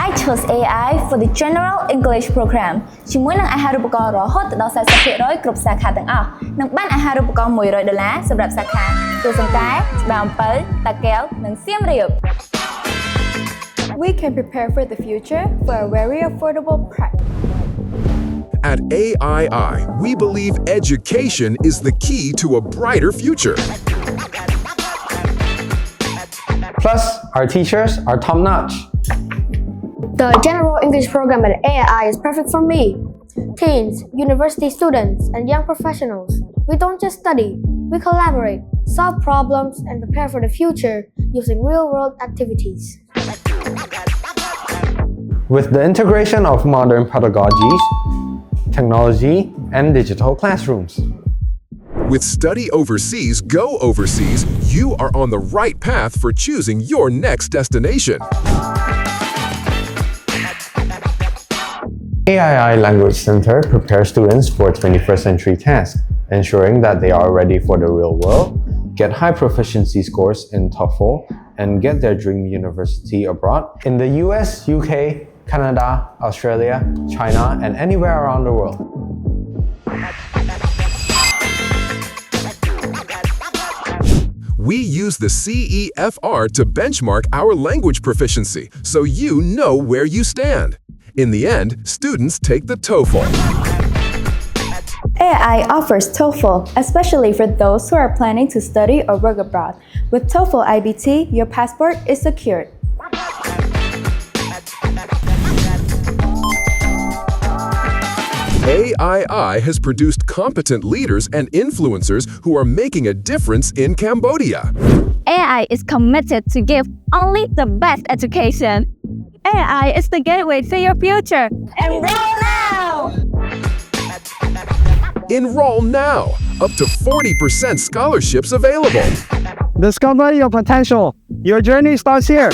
I chose AI for the General English Program ជាមួយនឹងអាហារូបករណ៍រហូតដល់ 40% គ្រប់សាខាទាំងអស់និងបានអាហារូបករណ៍$100សម្រាប់សាខាទូសង្កែ ច្បារអំពៅ តាកែវ និងសៀមរាប We can prepare for the future for a very affordable price. At AII, we believe education is the key to a brighter future. Plus, our teachers are top-notch. The General English program at AII is perfect for me. Teens, university students, and young professionals. We don't just study, we collaborate, solve problems, and prepare for the future using real-world activities. With the integration of modern pedagogies, technology, and digital classrooms. With Study Overseas, Go Overseas, you are on the right path for choosing your next destination. AII Language Center prepares students for 21st century tasks, ensuring that they are ready for the real world, get high proficiency scores in TOEFL, and get their dream university abroad in the US, UK, Canada, Australia, China, and anywhere around the world. We use the CEFR to benchmark our language proficiency, so you know where you stand. In the end, students take the TOEFL. AI offers TOEFL, especially for those who are planning to study or work abroad. With TOEFL IBT, your passport is secured. AII has produced competent leaders and influencers who are making a difference in Cambodia. AI is committed to give only the best education. AI is the gateway to your future. Enroll now! Enroll now! Up to 40% scholarships available. Discover your potential. Your journey starts here.